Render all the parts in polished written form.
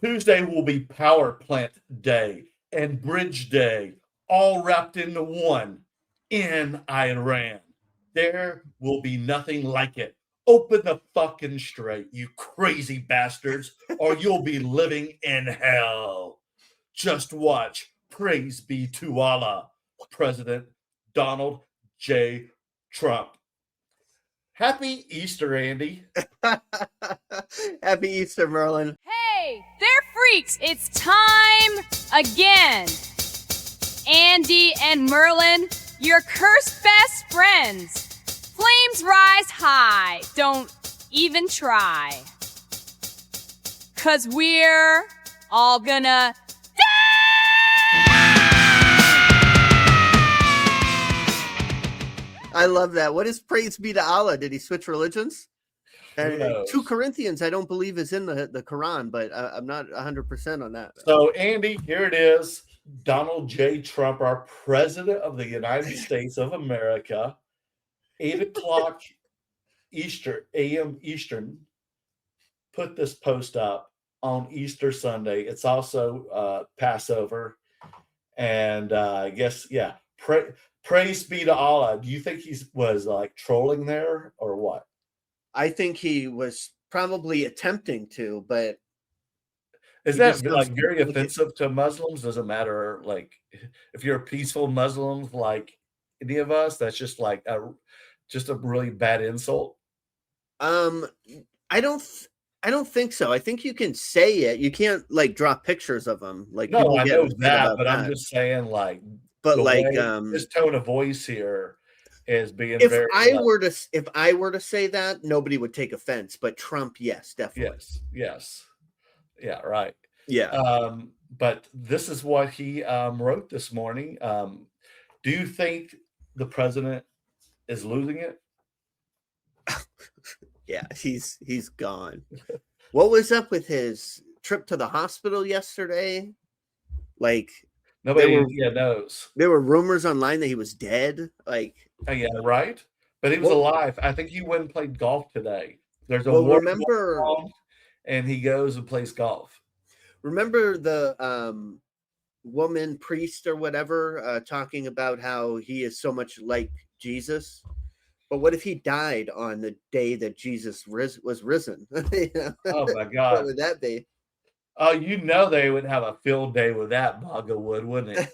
Tuesday will be Power Plant Day and Bridge Day, all wrapped into one in Iran. There will be nothing like it. Open the fucking straight, you crazy bastards, or you'll be living in hell. Just watch. Praise be to Allah. President Donald J. Trump. Happy Easter, Andy. Happy Easter, Merlin. Hey, they're freaks. It's time again. Andy and Merlin, your cursed best friends. Flames rise high. Don't even try. 'Cause we're all gonna I love that. What is praise be to Allah? Did he switch religions? 2 Corinthians, I don't believe is in the Quran, but I'm not 100% on that. So, Andy, here it is. Donald J. Trump, our president of the United States of America, 8 o'clock a.m. Eastern, put this post up on Easter Sunday. It's also Passover. And I guess, yeah, praise be to Allah. Do you think he was like trolling there or what? I think he was probably attempting to, but is that like very offensive to Muslims? Doesn't matter, like if you're a peaceful Muslim like any of us, that's just like a really bad insult. I don't think so. I think you can say it. You can't like draw pictures of them. Like no, I know that, but I'm just saying like. But like his tone of voice here is being if very. If I were to say that, nobody would take offense. But Trump, yes, definitely. Yes, yeah, right. Yeah. But this is what he wrote this morning. Do you think the president is losing it? Yeah, he's gone. What was up with his trip to the hospital yesterday? Like. Nobody knows. There were rumors online that he was dead. Like, yeah, right. But he was alive. I think he went and played golf today. There's a remember, and he goes and plays golf. Remember the woman priest or whatever talking about how he is so much like Jesus. But what if he died on the day that Jesus was risen? Oh my God! What would that be? Oh, they would have a field day with that, MAGA would, wouldn't it?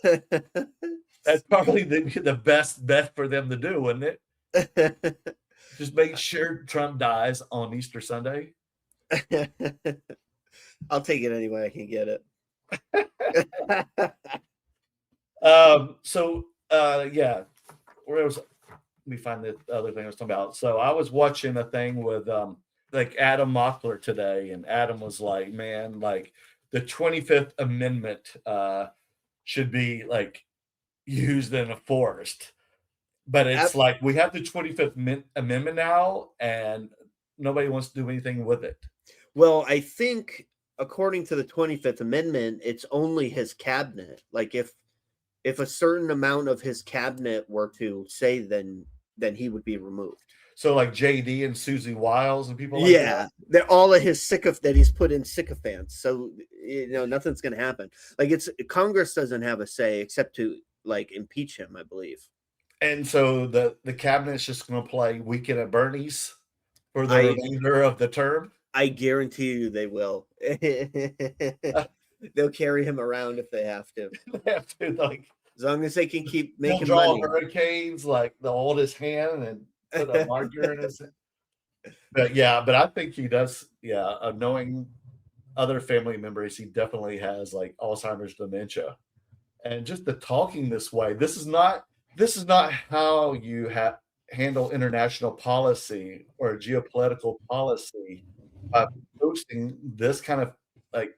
That's probably the best bet for them to do, wouldn't it? Just make sure Trump dies on Easter Sunday. I'll take it any way I can get it. Yeah. Let me find the other thing I was talking about. So I was watching a thing with like Adam Mockler today, and Adam was like, man, like the 25th Amendment should be like used in a forest. But it's like we have the 25th Amendment now, and nobody wants to do anything with it. Well, I think according to the 25th Amendment, it's only his cabinet. Like if a certain amount of his cabinet were to say, then he would be removed. So like JD and Susie Wiles and people like that? Yeah, they're all of his that he's put in sycophants. So, nothing's going to happen. Like Congress doesn't have a say except to like impeach him, I believe. And so the cabinet's just going to play Weekend at Bernie's for the remainder of the term? I guarantee you they will. They'll carry him around if they have to. They have to, like, as long as they can keep making draw money. hurricanes, like they'll hold his hand and put a marker in his. But I think he does. Yeah, knowing other family members, he definitely has like Alzheimer's, dementia, and just the talking this way. This is not how you handle international policy or geopolitical policy by posting this kind of like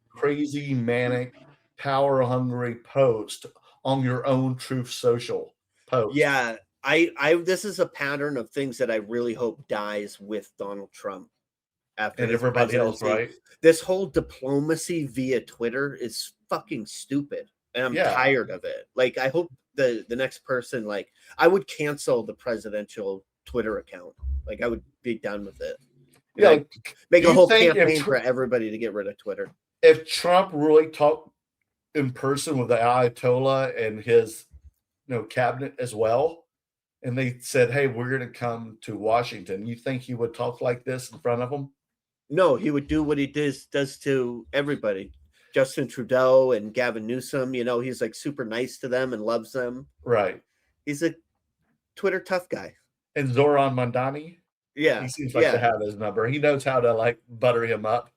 crazy, manic, power hungry post on your own Truth Social post. Yeah, this is a pattern of things that I really hope dies with Donald Trump after and everybody else, right? This whole diplomacy via Twitter is fucking stupid, and I'm tired of it. Like, I hope the next person, like, I would cancel the presidential Twitter account. Like, I would be done with it. Yeah, make do a you whole think campaign for everybody to get rid of Twitter. if Trump really talked in person with the Ayatollah and his cabinet as well, and they said, "Hey, we're going to come to Washington," you think he would talk like this in front of them? No, he would do what he does to everybody. Justin Trudeau and Gavin Newsom, he's like super nice to them and loves them. Right. He's a Twitter tough guy. And Zoran Mandani, Yeah, he seems like to have his number. He knows how to like butter him up.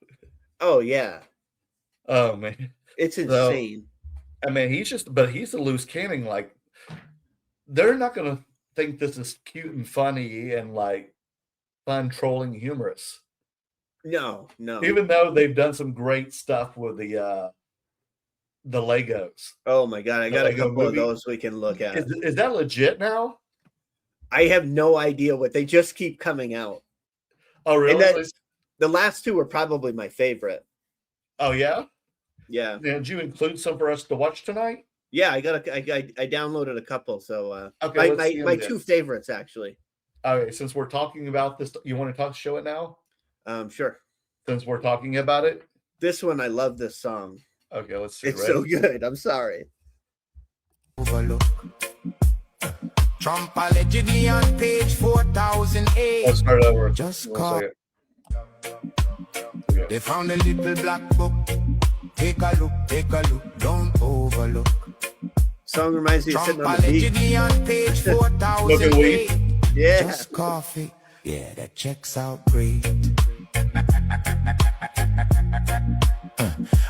Oh yeah. Oh man, it's insane. So, I mean, he's a loose cannon. Like, they're not going to think this is cute and funny and like fun, trolling, humorous. No. Even though they've done some great stuff with the Legos. Oh my god, I got a couple of those we can look at. Is that legit now? I have no idea what they just keep coming out. Oh really? And the last two are probably my favorite. Oh yeah? Yeah. Did you include some for us to watch tonight? Yeah, I downloaded a couple. So okay, my two favorites actually. Okay, since we're talking about this, you want to show it now? Sure. Since we're talking about it, this one I love this song. Okay, let's see. It's so good. I'm sorry. Overlook. Trump allegedly on page 4008. Let's start over. Just call. They found a little black book. Take a look. Don't overlook. Song reminds me of sitting on the beach. On page 4008. Yeah. Just coffee. Yeah, that checks out great.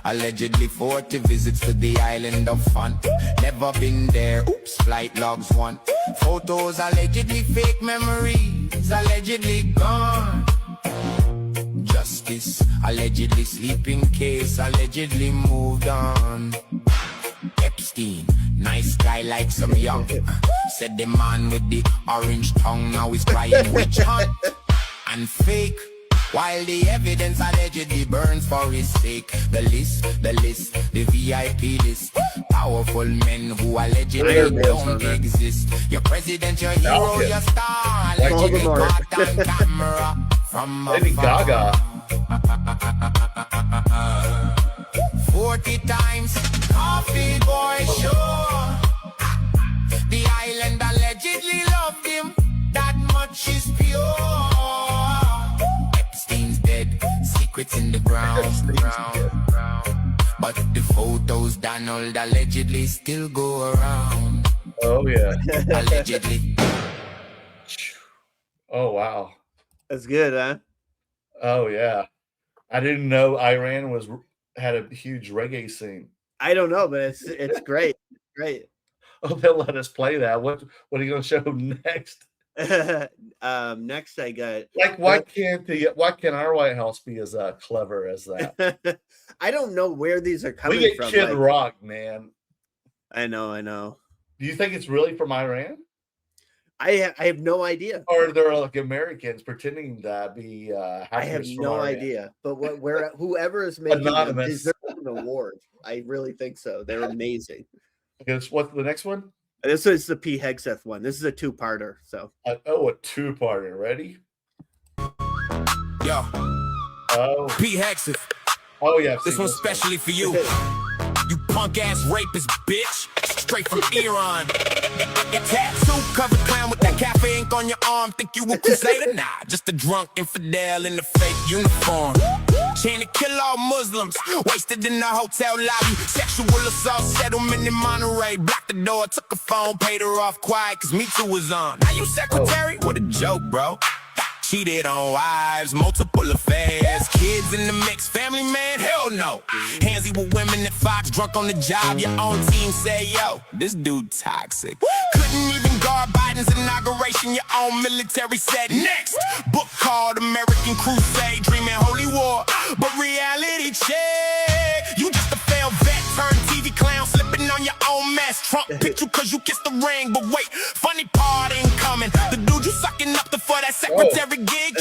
Allegedly 40 visits to the island of fun. Never been there, oops, flight logs 1. Photos allegedly fake, memories allegedly gone. Justice allegedly sleeping case, allegedly moved on. Epstein, nice guy like some young. Said the man with the orange tongue now he's crying witch hunt. And fake, while the evidence allegedly burns for his sake. The list, the VIP list. Powerful men who allegedly don't exist. Your president, your hero, your star. Allegedly caught on camera from Lady Gaga. 40 times, coffee boy sure. The island allegedly loved him. That much is pure. Epstein's dead, secrets in the ground. But the photos Donald allegedly still go around. Oh yeah. Allegedly. Oh wow. That's good, huh? Oh yeah. I didn't know Iran had a huge reggae scene. I don't know, but it's great. Great. Oh, they'll let us play that. What are you going to show next? Next I got why can't our White House be as clever as that? I don't know where these are coming we get from. Kid Rock, man. I know. Do you think it's really from Iran? I have no idea. Or they're like Americans pretending to be I have no idea. But whoever is making them deserves an award. I really think so. They're amazing. Guess what's the next one? This is the P. Hegseth one. This is a two-parter. So a two-parter. Ready? Yo. Oh. P. Hegseth. Oh yeah. This one's specially for you. You punk ass rapist bitch. Straight from Iran. Your tattoo covered clown with that cafe ink on your arm. Think you a crusader? Nah, just a drunk infidel in the fake uniform. Chain to kill all Muslims. Wasted in the hotel lobby. Sexual assault settlement in Monterey. Blocked the door, took a phone, paid her off quiet, cause Me Too was on. Now you secretary? What a joke, bro. Cheated on wives, multiple affairs. Kids in the mix, family man, hell no. Handsy with women at Fox, drunk on the job. Your own team say, yo, this dude toxic. Couldn't even guard Biden's inauguration. Your own military said next. Book called American Crusade, dreaming holy war. But reality check. You just a failed vet, turned TV clown, slipping on your own mess. Trump picked you cause you kissed the ring. But wait, funny part ain't coming. The dude you sucking up for that secretary gig.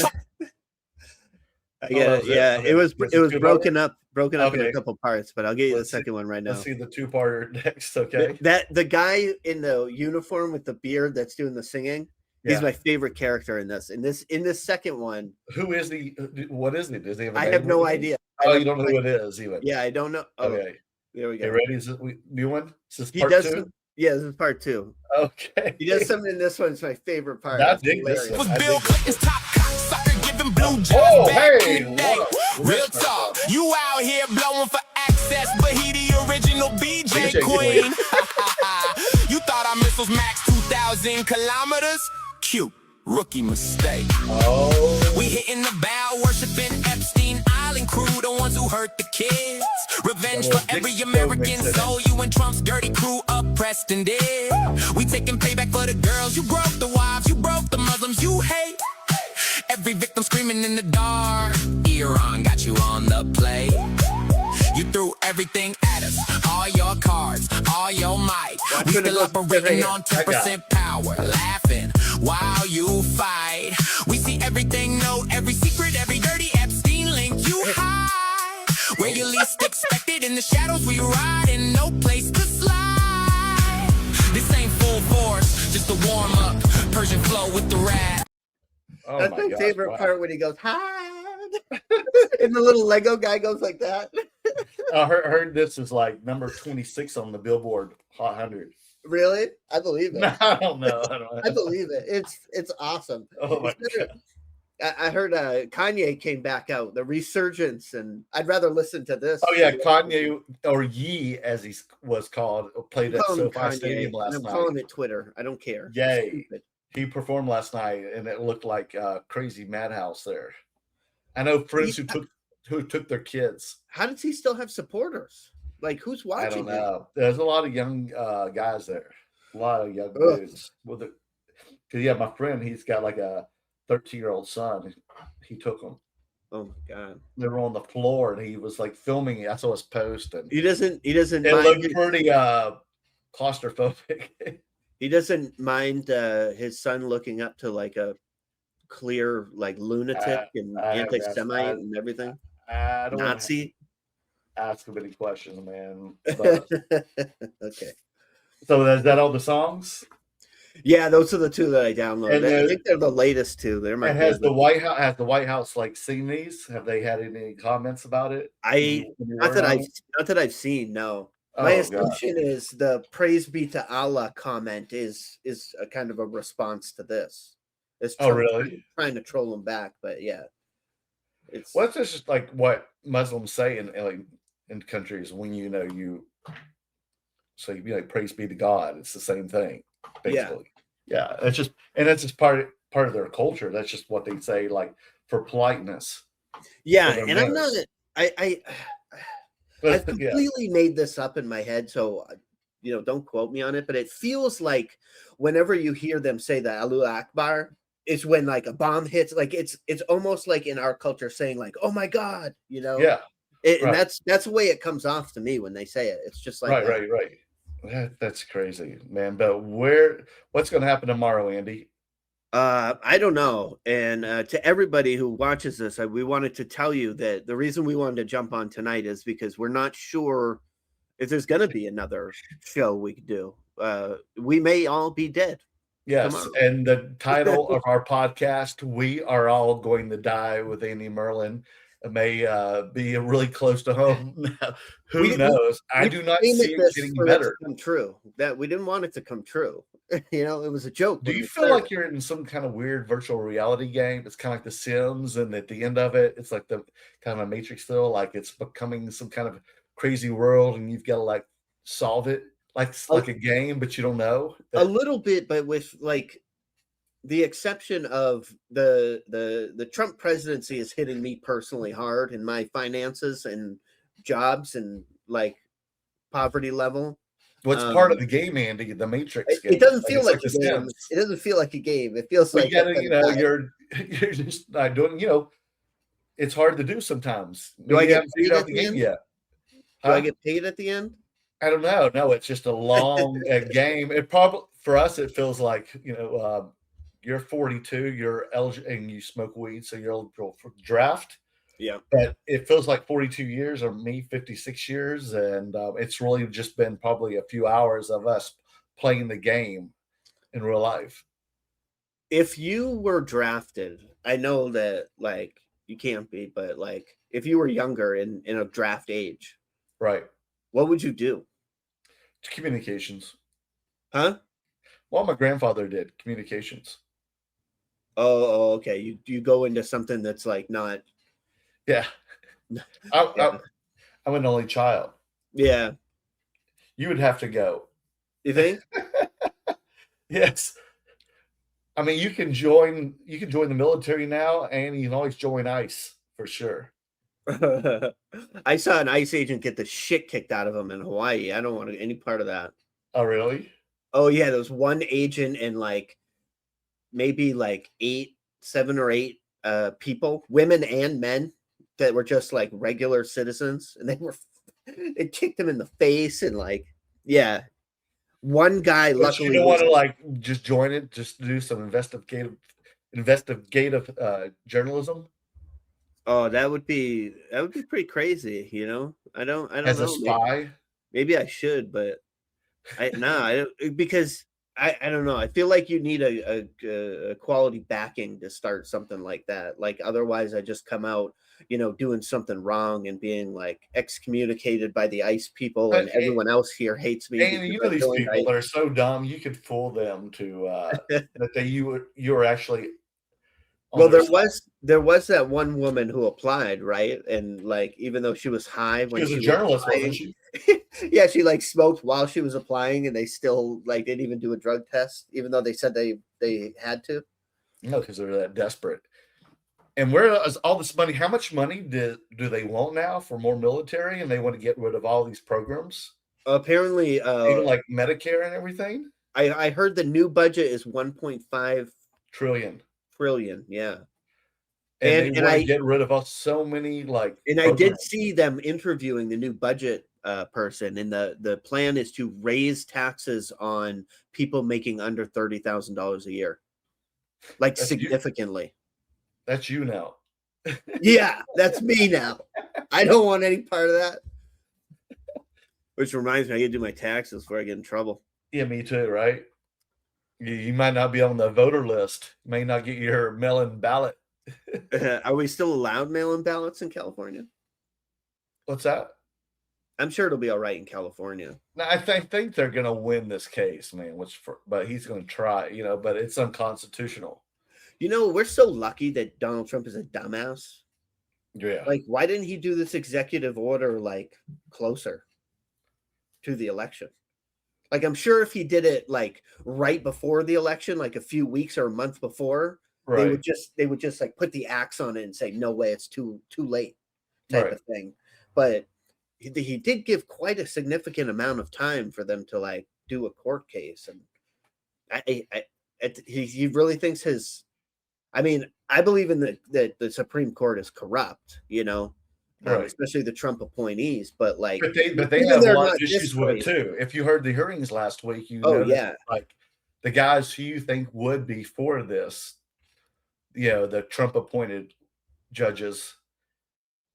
It was broken up in a couple parts, but I'll get you the second one right now. Let's see the two-parter next, okay? The guy in the uniform with the beard that's doing the singing, He's my favorite character in this. In this second one, Who is he? What is he? Does he have a I name have no or anything? idea. Oh, you don't know who it is even. Yeah, I don't know. Oh, Okay. there we You go. ready? Is it new one? This is He part does 2? some, yeah, this is part 2. Okay. He does something in this one. It's my favorite part. I It's dig this hilarious. one. Was Bill Clinton's top cocksucker giving blue jobs Oh, back hey, in the day. what a Real Christmas talk, song. you out here blowing for access, but he the original BJ BJ Queen. You thought our missiles max 2,000 kilometers? Cute, rookie mistake. Oh. We hitting the bow, worshiping Epstein Island crew, the ones who hurt the kids. Revenge That for was every Dick American Stowe mixed it soul you and Trump's dirty crew oppressed and did. We taking payback for the girls you broke, the wives you broke, the Muslims you hate. Every victim screaming in the dark. Iran got you on the play. You threw everything at us, all your cards, all your might. We still operating on 10% power, laughing while you fight. We see everything, know every secret, every dirty Epstein link you hide. Where you least expected, in the shadows we ride, and no place to slide. This ain't full force, just a warm up. Persian flow with the rap. Oh That's my gosh, favorite wow. part when he goes, hi. And the little Lego guy goes like that. I heard this is like number 26 on the Billboard Hot 100. Really? I believe it. No, I don't know. I don't know. I believe it. It's awesome. Oh my It's better- God. I heard Kanye came back out, the resurgence, and I'd rather listen to this. Oh yeah, Kanye, or Yee as he was called, played at Call him SoFi Kanye, Stadium last and I'm night. calling it Twitter. I don't care. Yay. He performed last night, and it looked like a crazy madhouse there. I know friends who took their kids. How does he still have supporters? Like, who's I watching don't him? know. There's a lot of young guys there. A lot of young Ugh. dudes. With it, because yeah, my friend, he's got like a 13-year-old son. He took them. Oh my god. They were on the floor, and he was like filming it. I saw his post, and He doesn't it mind looked pretty claustrophobic. he doesn't mind his son looking up to like a clear like lunatic and I have asked- anti-Semite I- and everything. I don't wanna Nazi. ask him any questions, man. But, Okay. so is that all the songs? Yeah, those are the two that I downloaded. And I think they're the latest two. They're my And has the favorite. White House like seen these? Have they had any comments about it? Not that I've seen. No, Oh, my God. assumption is the "Praise be to Allah" comment is a kind of a response to this. It's Oh, really? trying to troll them back, but yeah, it's Well, it's just like what Muslims say in countries when you so you be like praise be to God. It's the same thing, basically. Yeah, it's just part of their culture. That's just what they say, like for politeness. yeah. for their And I'm not. manners. I've But, yeah. completely made this up in my head, so don't quote me on it. But it feels like whenever you hear them say the Allahu Akbar, it's when like a bomb hits. Like it's almost like in our culture saying like, "Oh my God," Yeah, And right. that's the way it comes off to me when they say it. It's just like right, that. right. That's crazy, man. But what's going to happen tomorrow, Andy? I don't know. And to everybody who watches this, we wanted to tell you that the reason we wanted to jump on tonight is because we're not sure if there's going to be another show we could do. We may all be dead. Yes, Tomorrow. and the title of our podcast, "We Are All Going to Die" with Andy Merlin, may be really close to home. Who knows? I do not aimed see at it this getting for it to better. come true. That we didn't want it to come true. It was a joke. Do when you we feel started. like you're in some kind of weird virtual reality game? It's kind of like The Sims, and at the end of it, it's like the kind of a Matrix still, like it's becoming some kind of crazy world, and you've got to like solve it, like a game, but you don't know. A little bit, but with like the exception of the Trump presidency is hitting me personally hard in my finances and jobs and like poverty level. What's part of the game, Andy? The Matrix game. It doesn't feel it's like a The game. Sims. It doesn't feel like a game. It feels Well, like you gotta, you're just not doing. It's hard to do sometimes. Do I You get haven't figured paid out at the the game end? yet? Do I get paid at the end? I don't know. No, it's just a long game. It probably for us it feels like you're 42, you're eligible, and you smoke weed, so you're eligible for draft. Yeah. But it feels like 42 years, or me 56 years, and it's really just been probably a few hours of us playing the game in real life. If you were drafted, I know that like you can't be, but like if you were younger in a draft age, Right. what would you do? Communications. Huh? Well, my grandfather did communications. Okay. You go into something that's like not. Yeah. Yeah. I'm an only child. Yeah. You would have to go. You think? Yes. I mean, you can join the military now, and you can always join ICE for sure. I saw an ICE agent get the shit kicked out of him in Hawaii. I don't want any part of that. Oh, really? Oh yeah, there was one agent and like maybe like 7 or 8 people, women and men, that were just like regular citizens, and they kicked him in the face and like, yeah. One guy But luckily you don't want was, to like just join it, just to do some investigative journalism oh, that would be pretty crazy, you know. I don't as a know. spy. Maybe I should, but I don't, because I don't know. I feel like you need a quality backing to start something like that. Like otherwise, I just come out, you know, doing something wrong and being like excommunicated by the ICE people, and But everyone else here hates me and because you know I these joined people, they're so dumb. You could fool them to that you were actually on Well, their there was that one woman who applied, right? And like, even though she was high She when was a she was journalist, wasn't applying, she? yeah, she like smoked while she was applying, and they still like didn't even do a drug test, even though they said they had to. No, because they're that desperate. And where is all this money? How much money do they want now for more military? And they want to get rid of all these programs, Apparently, even like Medicare and everything. I heard the new budget is 1.5 Trillion. trillion. Yeah, And they and want to get rid of us so many like I did programs. see them interviewing the new budget person, and the plan is to raise taxes on people making under $30,000 a year, like That's you. significantly. That's you now. Yeah, that's me now. I don't want any part of that. Which reminds me, I gotta do my taxes before I get in trouble. Yeah, me too, right? You might not be on the voter list. You may not get your mail-in ballot. Are we still allowed mail-in ballots in California? What's that? I'm sure it'll be all right in California. No, I think they're gonna win this case, man. But he's gonna try, but it's unconstitutional. You know, we're so lucky that Donald Trump is a dumbass. Yeah. Like, why didn't he do this executive order like closer to the election? Like, I'm sure if he did it like right before the election, like a few weeks or a month before, Right. they would just like put the axe on it and say, no way, it's too late, type Right. of thing. But he did give quite a significant amount of time for them to like do a court case, and he really thinks his. I mean, I believe in that the Supreme Court is corrupt, Right. especially the Trump appointees. But like, But they even have a they're lot not of issues this with it crazy. too. If you heard the hearings last week, you Oh, noticed yeah. like the guys who you think would be for this, the Trump appointed judges,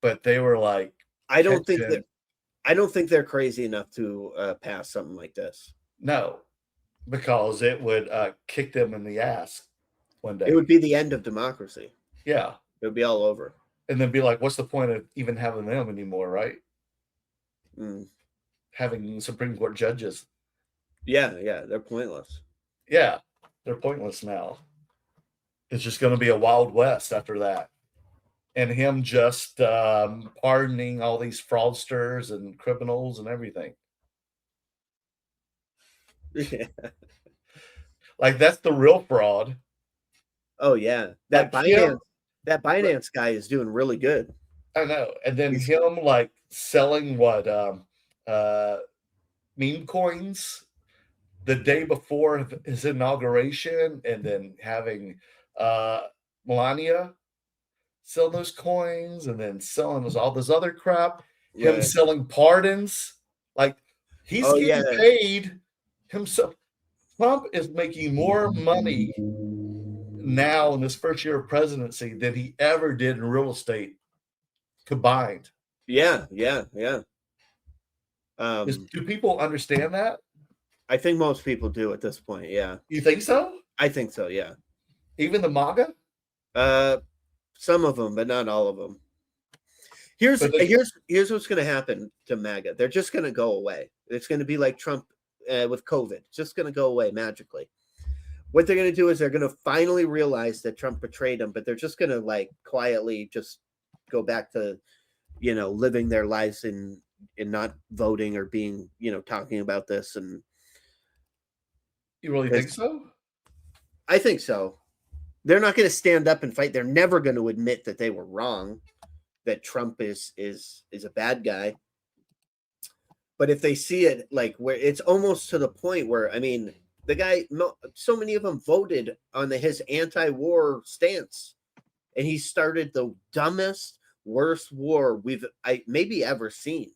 but they were like, I don't think they're crazy enough to pass something like this. no, because it would kick them in the ass one day. It would be the end of democracy. Yeah. It would be all over. And then be like, what's the point of even having them anymore, right? Mm. Having Supreme Court judges. Yeah, they're pointless. Yeah, they're pointless now. It's just going to be a Wild West after that. And him just pardoning all these fraudsters and criminals and everything. Yeah. Like, that's the real fraud. Oh, yeah. That Binance guy is doing really good. I know. And then him, like, selling what? Meme coins the day before his inauguration, and then having Melania sell those coins, and then selling all this other crap. Him selling pardons, like he's getting paid himself. Trump is making more money now in this first year of presidency than he ever did in real estate combined. Yeah. Do people understand that? I think most people do at this point. Yeah. You think so? I think so. Yeah. Even the MAGA? Some of them, but not all of them. Here's what's going to happen to MAGA. They're just going to go away. It's going to be like Trump with COVID. It's just going to go away magically. What they're going to do is they're going to finally realize that Trump betrayed them, but they're just going to like quietly just go back to, living their lives and not voting or being, talking about this. And you really think so? I think so. They're not going to stand up and fight. They're never going to admit that they were wrong, that Trump is a bad guy. But if they see it like where it's almost to the point where, I mean, the guy, so many of them voted on his anti-war stance, and he started the dumbest, worst war we've maybe ever seen.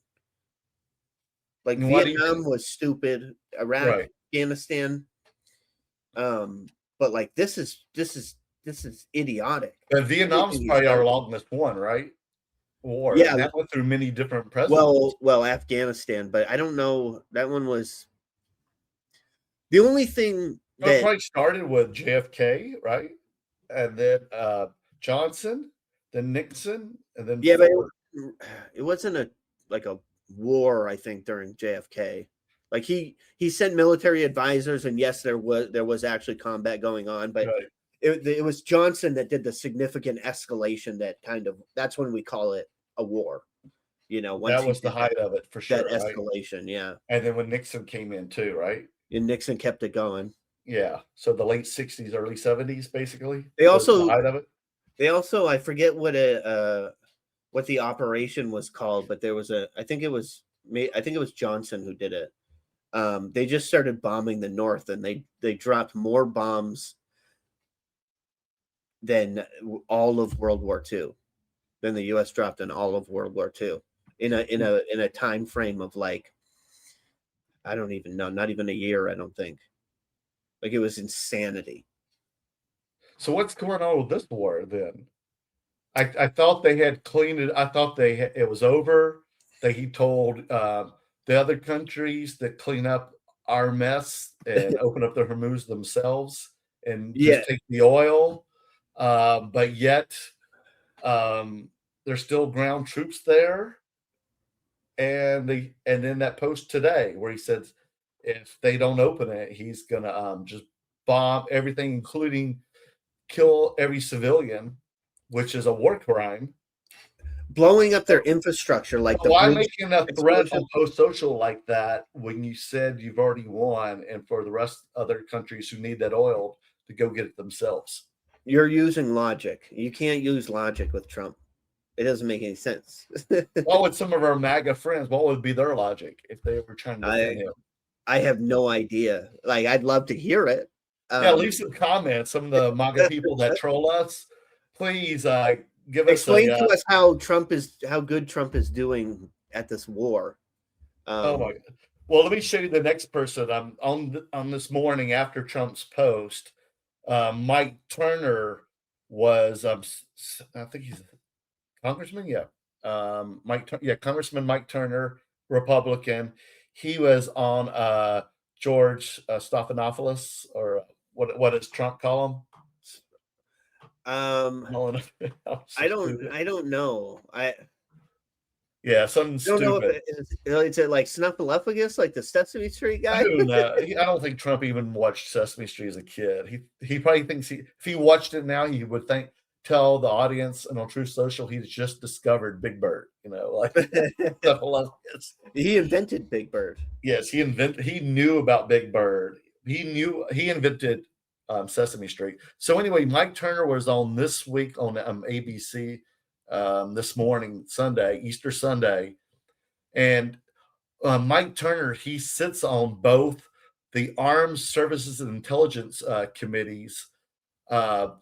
Like Vietnam was stupid, Iraq, right. Afghanistan, but like this is idiotic. But Vietnam's probably our longest one, right? War. Yeah, that went through many different presidents. Well, Afghanistan, but I don't know. That one was the only thing that probably started with JFK, right? And then Johnson, then Nixon, and then but it wasn't a war. I think during JFK, like he sent military advisors, and yes, there was actually combat going on, but. Right. It was Johnson that did the significant escalation that's when we call it a war. That was the height of it for sure. That escalation, right? Yeah. And then when Nixon came in too, right? And Nixon kept it going. Yeah. So the late 60s, early 70s, basically. They also the height of it. They also, I forget what the operation was called, but there was I think it was Johnson who did it. They just started bombing the North, and they dropped more bombs than all of World War II, than the U.S. dropped in all of World War II in a time frame of like, I don't even know, not even a year. I don't think. Like, it was insanity. So what's going on with this war then? I thought they had cleaned it. I thought it was over. That he told the other countries to clean up our mess and open up the Hormuz themselves and just take the oil. But yet there's still ground troops there. And then that post today where he says if they don't open it, he's gonna just bomb everything, including kill every civilian, which is a war crime. Blowing up their infrastructure, like why making a threat on post social like that when you said you've already won, and for the rest other countries who need that oil to go get it themselves? You're using logic. You can't use logic with Trump. It doesn't make any sense. What would some of our MAGA friends, what would be their logic if they were trying to defend him? I have no idea. Like, I'd love to hear it. Leave some comments. Some of the MAGA people that troll us, please give us explain to us how good Trump is doing at this war. Oh my God. Well, let me show you the next person. On this morning after Trump's post. Mike Turner was, I think he's a congressman. Yeah. Congressman Mike Turner, Republican. He was on George Stephanopoulos, or what does Trump call him? I don't know. Something stupid. Is it like Snuffleupagus, like the Sesame Street guy? I don't think Trump even watched Sesame Street as a kid. He probably thinks if he watched it now, he would tell the audience and on Truth Social he's just discovered Big Bird. Like Snuffleupagus. He invented Big Bird. Yes, he knew about Big Bird. He invented Sesame Street. So anyway, Mike Turner was on This Week on ABC. This morning, Easter Sunday, and Mike Turner, he sits on both the Armed Services and Intelligence committees, and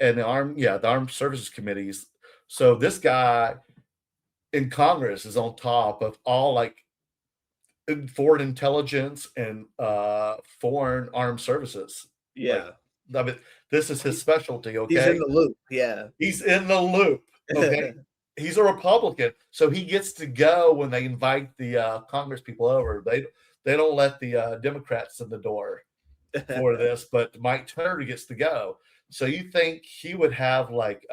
the Armed Services committees. So this guy in Congress is on top of all like foreign intelligence and foreign armed services. Yeah. I mean, this is his specialty. Okay, he's in the loop. Yeah, he's in the loop. Okay, he's a Republican, so he gets to go when they invite the Congress people over. They don't let the Democrats in the door for this, but Mike Turner gets to go. So you think he would have like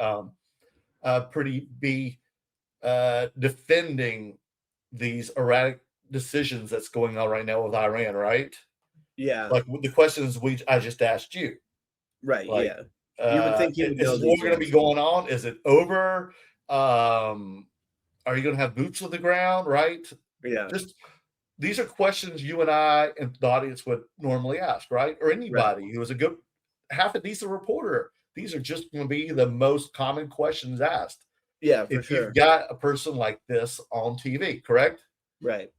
defending these erratic decisions that's going on right now with Iran, right? Yeah. Like the questions I just asked you. Right. Like, Yeah. You would think he would know is war these going to be answers. going on? Is it over? Are you going to have boots on the ground? Right? Yeah. Just these are questions you and I and the audience would normally ask, right? Or anybody who is a good, half a decent reporter. These are just going to be the most common questions asked. Yeah, for If sure. you've got a person like this on TV, correct? Right.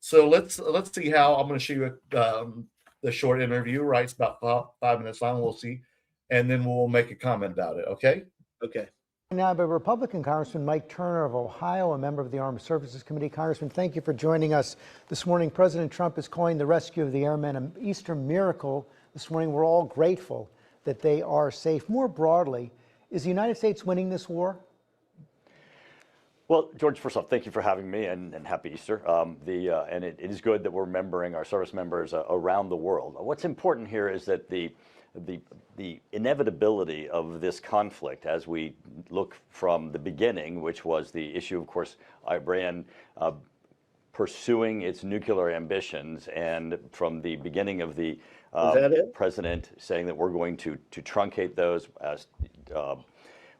So let's see how I'm going to show you the short interview. Right, it's about 5 minutes long. We'll see, and then we'll make a comment about it. Okay. Okay. Now, by Republican Congressman Mike Turner of Ohio, a member of the Armed Services Committee. Congressman, thank you for joining us this morning. President Trump is calling the rescue of the airmen an Easter miracle. This morning, we're all grateful that they are safe. More broadly, is the United States winning this war? Well, George, first off, thank you for having me, and happy Easter. And it is good that we're remembering our service members around the world. What's important here is that the inevitability of this conflict, as we look from the beginning, which was the issue, of course, Iran pursuing its nuclear ambitions, and from the beginning of the president saying that we're going to truncate those, as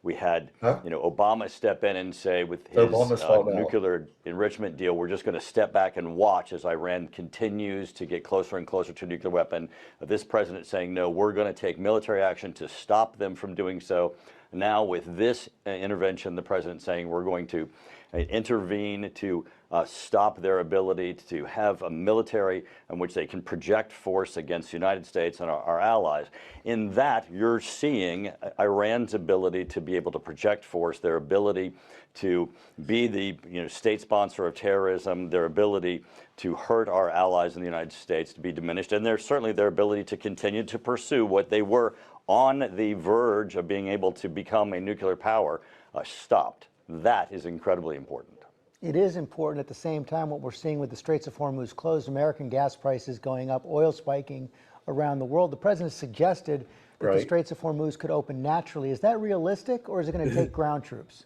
we had Obama step in and say with his nuclear enrichment deal, we're just going to step back and watch as Iran continues to get closer and closer to a nuclear weapon. This president saying, no, we're going to take military action to stop them from doing so. Now with this intervention, the president saying we're going to intervene to stop their ability to have a military in which they can project force against the United States and our allies. In that, you're seeing Iran's ability to be able to project force, their ability to be the state sponsor of terrorism, their ability to hurt our allies in the United States to be diminished, and there's certainly their ability to continue to pursue what they were on the verge of being able to become a nuclear power stopped. That is incredibly important. It is important. At the same time, what we're seeing with the Straits of Hormuz closed, American gas prices going up, oil spiking around the world. The president suggested that the Straits of Hormuz could open naturally. Is that realistic, or is it going to take ground troops?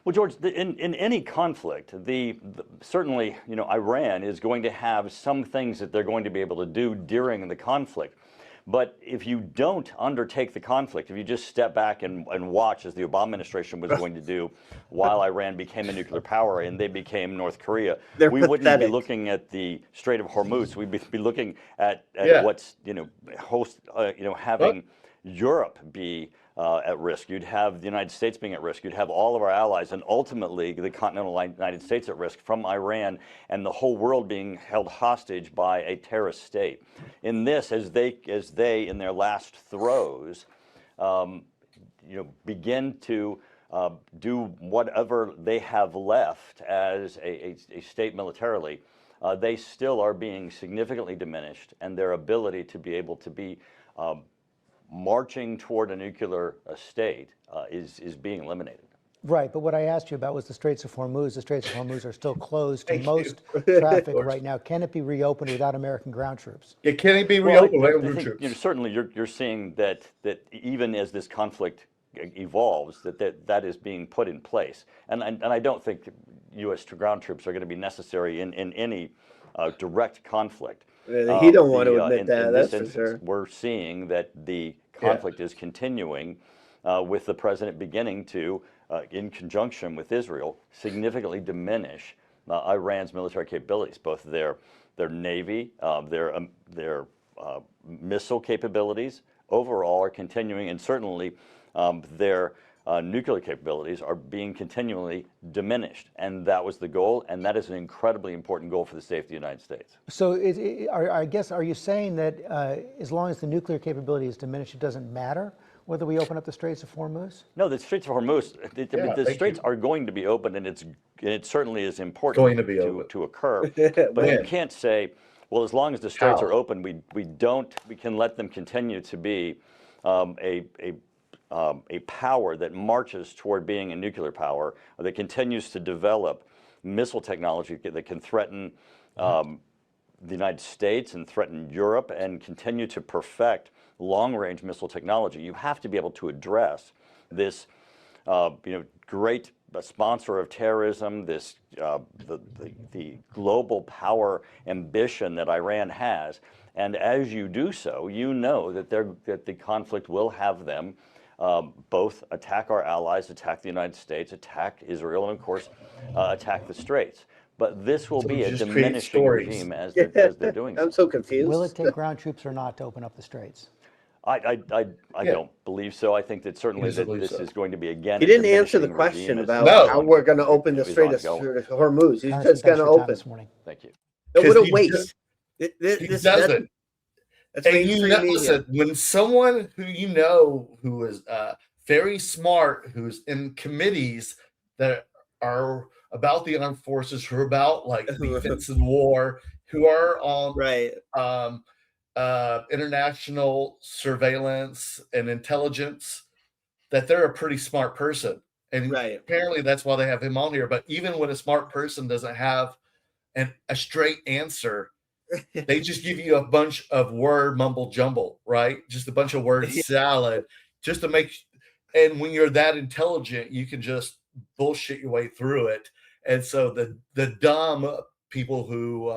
Well, George, in any conflict, certainly, Iran is going to have some things that they're going to be able to do during the conflict. But if you don't undertake the conflict, if you just step back and watch, as the Obama administration was going to do while Iran became a nuclear power and they became North Korea, we wouldn't be looking at the Strait of Hormuz. We'd be looking at what's having Europe be at risk. You'd have the United States being at risk. You'd have all of our allies, and ultimately the continental United States at risk from Iran, and the whole world being held hostage by a terrorist state. In this, as they in their last throes, begin to do whatever they have left as a state militarily, they still are being significantly diminished, and their ability to be able to be marching toward a nuclear state is being eliminated. Right, but what I asked you about was the Straits of Hormuz. The Straits of Hormuz are still closed to most traffic right now. Can it be reopened without American ground troops? Yeah, can it be reopened without ground troops? Certainly, you're seeing that even as this conflict evolves, that is being put in place, and I don't think U.S. ground troops are going to be necessary in any direct conflict. He don't want to admit that. That's for sure. We're seeing that the conflict is continuing, with the president beginning to, in conjunction with Israel, significantly diminish Iran's military capabilities, both their navy, their missile capabilities overall are continuing, and certainly their nuclear capabilities are being continually diminished. And that was the goal, and that is an incredibly important goal for the safety of the United States. So I guess, are you saying that as long as the nuclear capability is diminished, it doesn't matter whether we open up the Straits of Hormuz? No, the Straits of Hormuz, the Straits are going to be open, and it certainly is important to occur. But you can't say, well, as long as the Straits are open, we can let them continue to be a power that marches toward being a nuclear power, that continues to develop missile technology that can threaten the United States and threaten Europe, and continue to perfect long-range missile technology, you have to be able to address this, great sponsor of terrorism, this the global power ambition that Iran has. And as you do so, you know that the conflict will have them both attack our allies, attack the United States, attack Israel, and of course, attack the Straits. But this will be a just create diminishing stories. regime as they're doing I'm so. so confused. Will it take ground troops or not to open up the straits? I don't believe so. I think that certainly doesn't believe this so. is going to be, again, He a didn't answer the diminishing question regime as about No. how we're going to open the is Strait of ongoing. Hormuz. He's Congressman, just going thanks to for your time open. this morning. Thank you. What a 'Cause he waste. He That's doesn't. And mainstream media. listen, when someone who who is very smart, who's in committees that are about the armed forces, who are about like defense and war, who are on Right. international surveillance and intelligence, that they're a pretty smart person. And Right. apparently that's why they have him on here. But even when a smart person doesn't have a straight answer, they just give you a bunch of word mumble jumble, right? Just a bunch of word salad, just to make. And when you're that intelligent, you can just bullshit your way through it. And so the dumb people who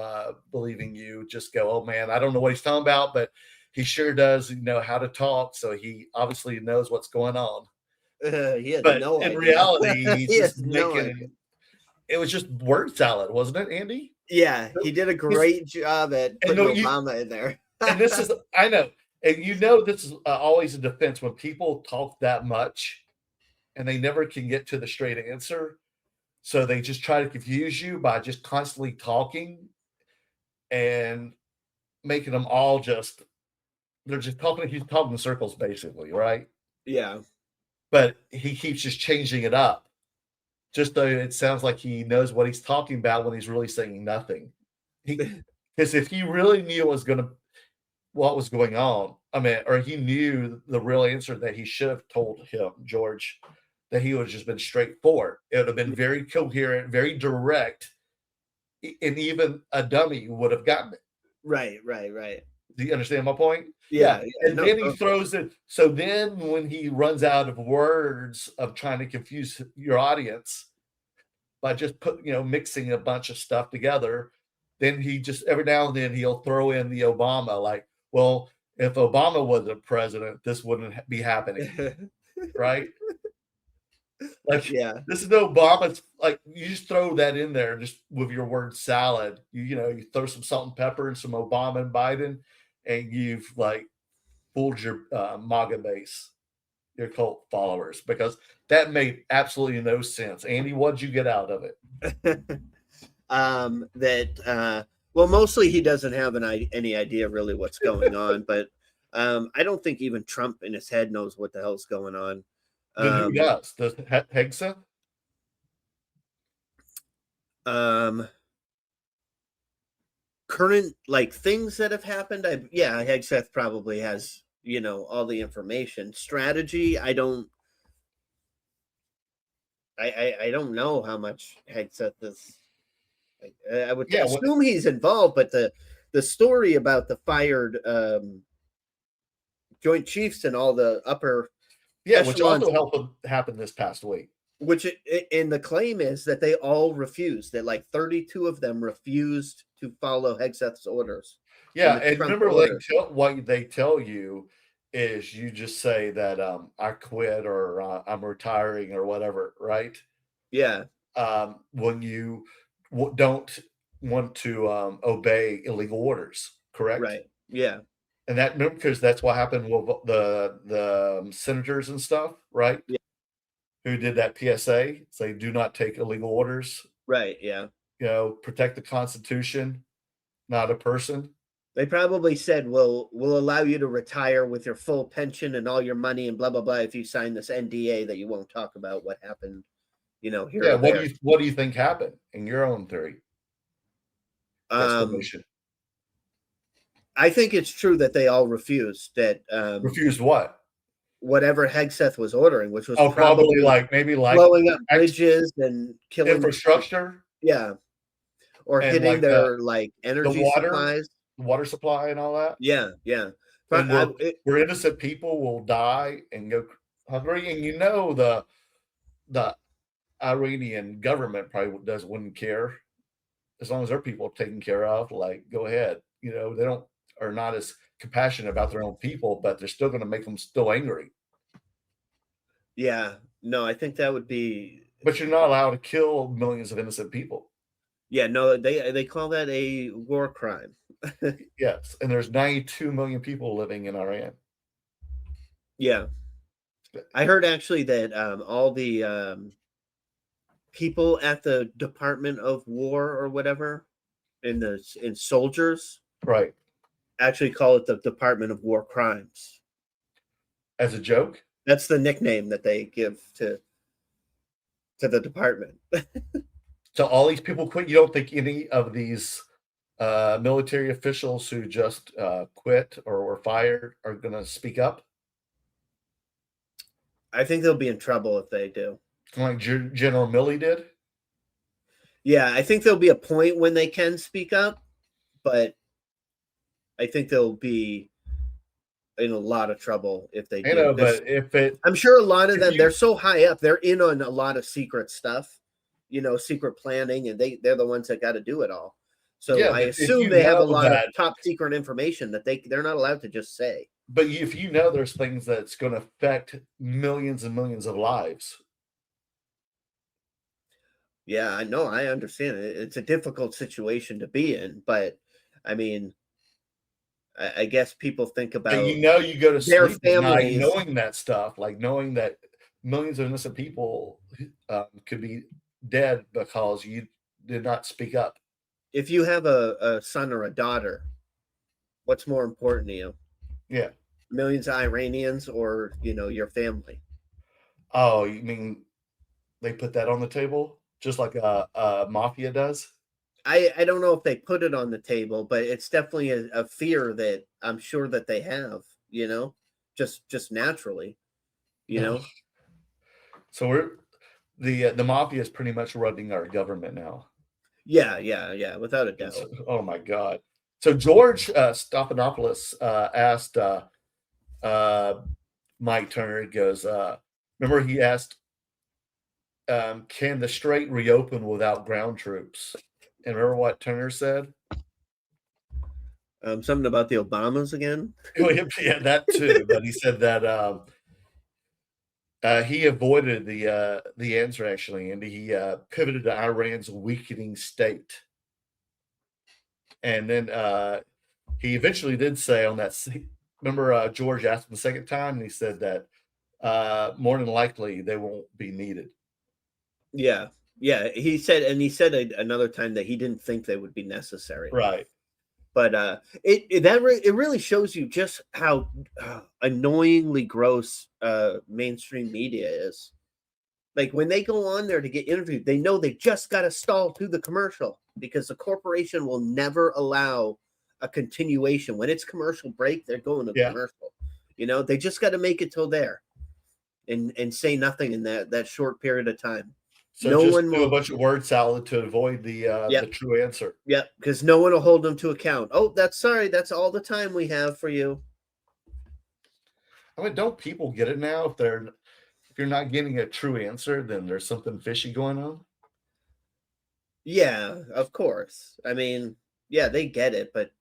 believe in you just go, "Oh man, I don't know what he's talking about, but he sure does know how to talk. So he obviously knows what's going on." He has But no in idea. reality, he's He just has no making. idea. It was just word salad, wasn't it, Andy? Yeah, he did a great job at putting Obama in there. And this is, I know, and this is always a defense when people talk that much and they never can get to the straight answer. So they just try to confuse you by just constantly talking and making them all they're just talking, he's talking in circles basically, right? Yeah. But he keeps just changing it up. Just so it sounds like he knows what he's talking about when he's really saying nothing. Because if he really knew what was going on, I mean, or he knew the real answer that he should have told him, George, that he would have just been straightforward. It would have been very coherent, very direct, and even a dummy would have gotten it. Right. Do you understand my point? Yeah. And then he throws it. So then when he runs out of words of trying to confuse your audience by just mixing a bunch of stuff together, then he just every now and then he'll throw in the Obama, like, well, if Obama wasn't president, this wouldn't be happening. Right? Like, this is Obama's, like, you just throw that in there just with your word salad. You throw some salt and pepper and some Obama and Biden, and you've like fooled your MAGA base, your cult followers, because that made absolutely no sense. Andy, what'd you get out of it? Well, mostly he doesn't have any idea really what's going on, but I don't think even Trump in his head knows what the hell's going on. Who does? Does Hegseth? Current things that have happened. Hegseth probably has all the information. Strategy, I don't know how much Hegseth is. I would assume he's involved, but the story about the fired Joint Chiefs and all the upper which also happened this past week. And the claim is that they all refused, that 32 of them refused to follow Hegseth's orders. Yeah, and remember, what they tell you is you just say that I quit or I'm retiring or whatever, right? Yeah. When you don't want to obey illegal orders, correct? Right. Yeah. And because that's what happened with the senators and stuff, right? Yeah. Who did that PSA? Say, do not take illegal orders. Right. Yeah. Protect the Constitution, not a person. They probably said, we'll allow you to retire with your full pension and all your money and blah, blah, blah, if you sign this NDA that you won't talk about what happened, here. Yeah. What do you think happened in your own theory? Explanation. I think it's true that they all refused that. Refused what? Whatever Hegseth was ordering, which was probably blowing up bridges and killing infrastructure. Yeah. Or hitting their energy supplies. Water supply and all that. Yeah. And But where innocent people will die and go hungry, and the Iranian government probably wouldn't care as long as their people are taken care of. Like, go ahead, they are not as compassionate about their own people, but they're still going to make them still angry. yeah, no, I think that would be. But you're not allowed to kill millions of innocent people. Yeah, no, they call that a war crime. Yes, and there's 92 million people living in Iran. Yeah, I heard actually that all the people at the Department of War or whatever in soldiers Right. actually call it the Department of War Crimes. As a joke? That's the nickname that they give to the department. So all these people quit. You don't think any of these military officials who just quit or were fired are going to speak up? I think they'll be in trouble if they do. Like General Milley did? Yeah, I think there'll be a point when they can speak up, but I think they'll be in a lot of trouble if they do. I know, but I'm sure a lot of them, they're so high up, they're in on a lot of secret stuff, secret planning, and they're the ones that got to do it all. So Yeah, I but if assume you they have a know lot that- of top secret information that they're not allowed to just say. But if you know there's things that's going to affect millions and millions of lives. Yeah, I know. I understand it. It's a difficult situation to be in, but I mean, I guess people think about But you go to their sleep at night families. knowing that stuff, like knowing that millions of innocent people could be dead because you did not speak up. If you have a son or a daughter, what's more important to you? Yeah. Millions of Iranians or, your family? Oh, you mean they put that on the table just like a mafia does? I don't know if they put it on the table, but it's definitely a fear that I'm sure that they have, just naturally, Ugh. So the mafia is pretty much running our government now. Yeah, without a doubt. Oh my God. So George Stephanopoulos asked Mike Turner, he goes, remember he asked, can the strait reopen without ground troops? And remember what Turner said? Something about the Obamas again? Yeah, that too. But he said that he avoided the answer, actually, and he pivoted to Iran's weakening state. And then he eventually did say on that, remember George asked him the second time, and he said that more than likely they won't be needed. Yeah, he said another time that he didn't think they would be necessary. Right. But it really shows you just how annoyingly gross mainstream media is. Like when they go on there to get interviewed, they know they just got to stall through the commercial because the corporation will never allow a continuation. When it's commercial break, they're going to commercial. They just got to make it till there and say nothing in that short period of time. So no one will do a bunch of word salad to avoid the true answer. Yep, because no one will hold them to account. Oh, that's all the time we have for you. I mean, don't people get it now? If you're not getting a true answer, then there's something fishy going on. Yeah, of course. I mean, yeah, they get it, but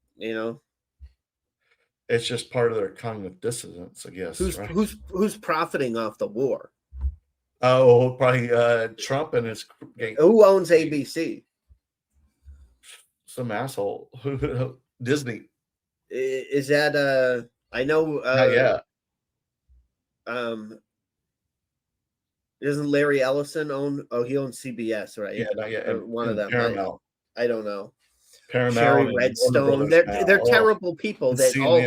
it's just part of their cognitive dissonance, I guess. Who's profiting off the war? Oh, probably Trump and his gang. Who owns ABC? Some asshole. Disney. Is that I know doesn't Larry Ellison own he owns CBS, right? Yeah, not yet. Or one of them. Paramount. I don't know. Paramount. Sherry Redstone. They're terrible people that all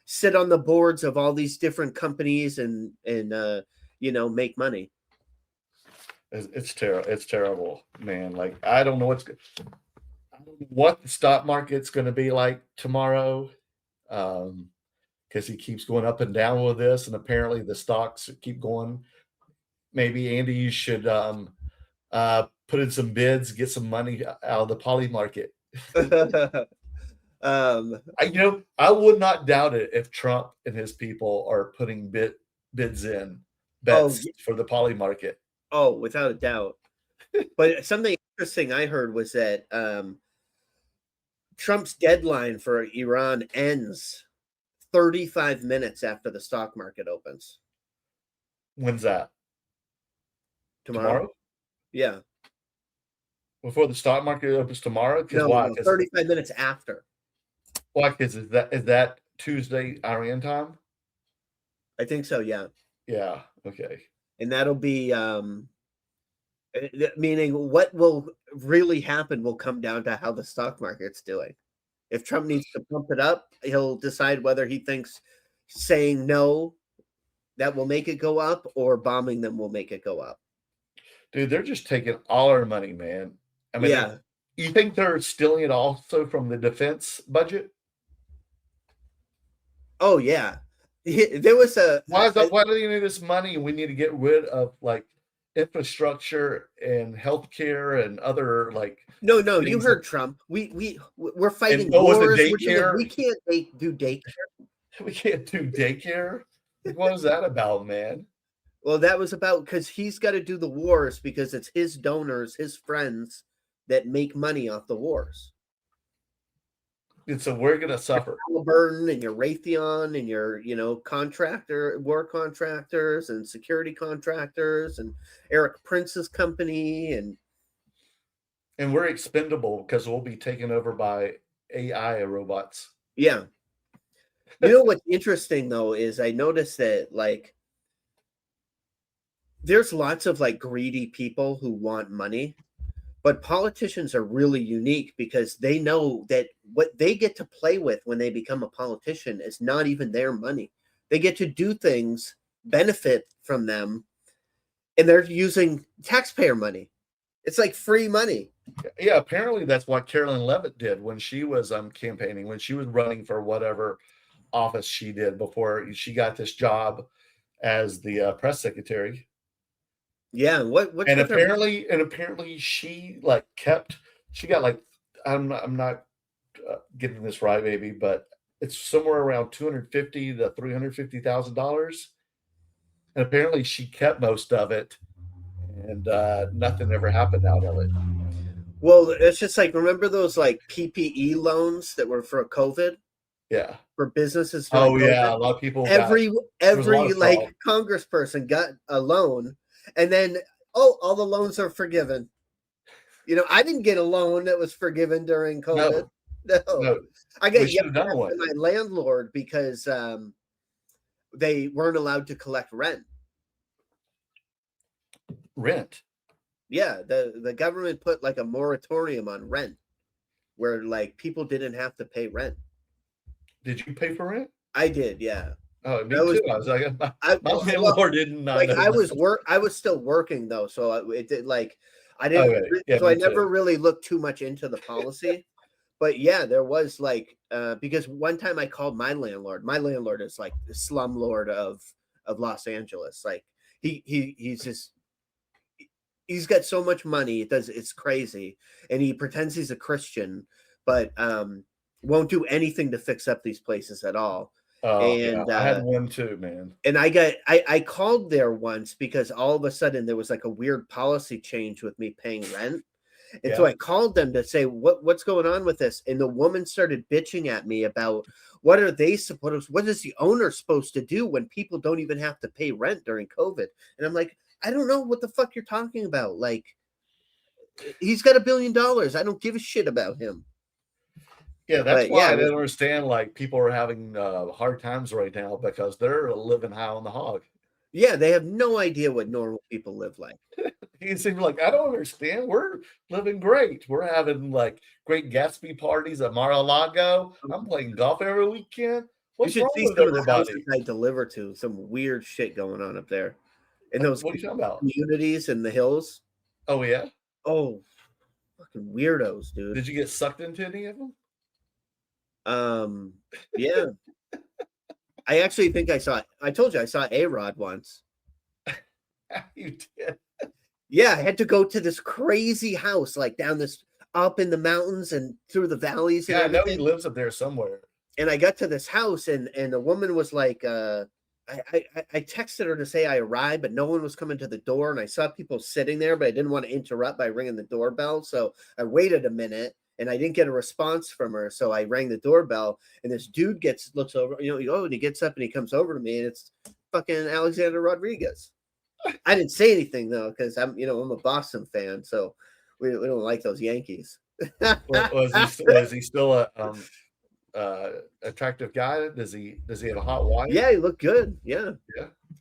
sit on the boards of all these different companies and make money. It's terrible. It's terrible, man. Like I don't know what the stock market's going to be like tomorrow, because he keeps going up and down with this, and apparently the stocks keep going. Maybe Andy, you should put in some bids, get some money out of the poly market. I would not doubt it if Trump and his people are putting bets for the poly market. Oh, without a doubt. But something interesting I heard was that Trump's deadline for Iran ends 35 minutes after the stock market opens. When's that? Tomorrow? Yeah. Before the stock market opens tomorrow? No, 35 minutes after. Why? Because is that Tuesday Iran time? I think so, yeah. Yeah, okay. And that'll be meaning what will really happen will come down to how the stock market's doing. If Trump needs to pump it up, he'll decide whether he thinks saying no that will make it go up or bombing them will make it go up. Dude, they're just taking all our money, man. I mean, yeah. You think they're stealing it also from the defense budget? Oh yeah. There was why do you need this money? We need to get rid of like infrastructure and healthcare and other like. No, you heard Trump. We're fighting wars. We can't do daycare. We can't do daycare. What was that about, man? Well, that was about because he's got to do the wars because it's his donors, his friends that make money off the wars. And so we're gonna suffer. Halliburton and your Raytheon and your, war contractors and security contractors and Eric Prince's company and we're expendable because we'll be taken over by AI robots. Yeah. You know what's interesting though is I noticed that like there's lots of like greedy people who want money. But politicians are really unique because they know that what they get to play with when they become a politician is not even their money. They get to do things, benefit from them, and they're using taxpayer money. It's like free money. Yeah, apparently that's what Carolyn Levitt did when she was campaigning, when she was running for whatever office she did before she got this job as the press secretary. Yeah, and apparently she like she got like I'm not getting this right maybe, but it's somewhere around $250,000 to $350,000, and apparently she kept most of it, and nothing ever happened out of it. Well, it's just like remember those like PPE loans that were for COVID. Yeah, for businesses. Oh yeah, a lot of people. Every like congressperson got a loan. And then, all the loans are forgiven. I didn't get a loan that was forgiven during COVID. No. I got yelled at by my landlord because they weren't allowed to collect rent. Rent? Yeah, the government put like a moratorium on rent where like people didn't have to pay rent. Did you pay for rent? I did, yeah. Oh, me too. I was like, my landlord didn't. I was still working though, so it did like I didn't. Okay. Yeah, so I never really looked too much into the policy, but yeah, there was like because one time I called my landlord. My landlord is like the slumlord of Los Angeles. Like he's just he's got so much money. It's crazy, and he pretends he's a Christian, but won't do anything to fix up these places at all. And I had one too, man. And I called there once because all of a sudden there was like a weird policy change with me paying rent. And so I called them to say, what's going on with this? And the woman started bitching at me about what is the owner supposed to do when people don't even have to pay rent during COVID? And I'm like, I don't know what the fuck you're talking about. Like, he's got $1 billion. I don't give a shit about him. Yeah, that's why I don't understand. Like, people are having hard times right now because they're living high on the hog. Yeah, they have no idea what normal people live like. He seems like, I don't understand. We're living great. We're having like great Gatsby parties at Mar-a-Lago. I'm playing golf every weekend. What's wrong with everybody? I deliver to some weird shit going on up there. In those what are you talking about? Communities in the hills. Oh yeah. Oh, fucking weirdos, dude. Did you get sucked into any of them? Yeah. I actually think I told you I saw A-Rod once. You did? Yeah, I had to go to this crazy house, like down this up in the mountains and through the valleys. And Yeah, I know he everything. lives up there somewhere. And I got to this house, and the woman was like, I texted her to say I arrived, but no one was coming to the door, and I saw people sitting there, but I didn't want to interrupt by ringing the doorbell, so I waited a minute, and I didn't get a response from her, so I rang the doorbell, and this dude looks over, and he gets up and he comes over to me, and it's fucking Alexander Rodriguez. I didn't say anything though, because I'm a Boston fan, so we don't like those Yankees. Was he still a attractive guy? Does he have a hot wife? Yeah, he looked good. Yeah.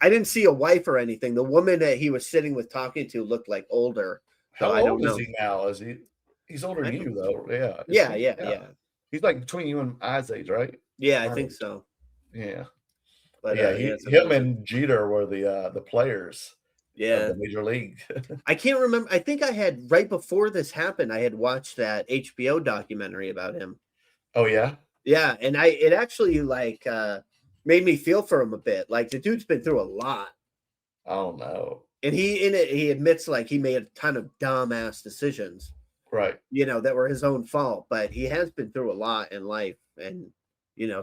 I didn't see a wife or anything. The woman that he was sitting with talking to looked like older. How I don't old know. is he now? He's older than you though? Yeah. He's like between you and I's age, right? Yeah, I think so. Yeah. But Yeah, him and Jeter were the players of the major league. I can't remember. I think I had, right before this happened, I had watched that HBO documentary about him. Oh yeah? Yeah, and it actually like made me feel for him a bit. Like, the dude's been through a lot. I don't know. And he admits like he made a ton of dumbass decisions. Right. That were his own fault, but he has been through a lot in life, and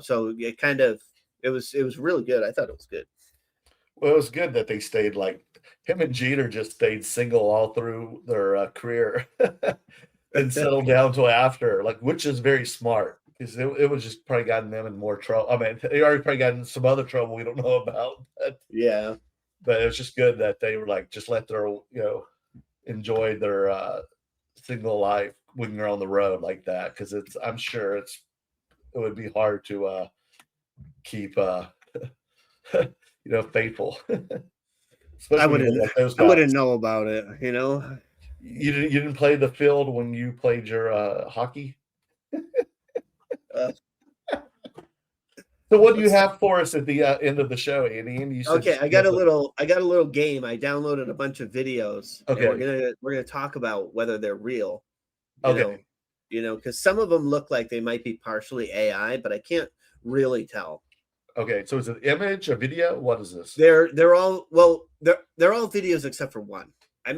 so it kind of it was really good. I thought it was good. Well, it was good that they stayed, like, him and Jeter just stayed single all through their career and settled down till after, like, which is very smart, because it was just probably gotten them in more trouble. I mean, they already probably got in some other trouble we don't know about. But it was just good that they were like, just let their enjoy their single life when you're on the road like that, because I'm sure it would be hard to keep faithful. I wouldn't know about it. You didn't play the field when you played your hockey. So what do you have for us at the end of the show, Andy? You said I got a little game. I downloaded a bunch of videos. Okay, we're gonna talk about whether they're real. Okay. Because some of them look like they might be partially AI, but I can't really tell. Okay, so is it image, a video? What is this? They're all they're all videos except for one. I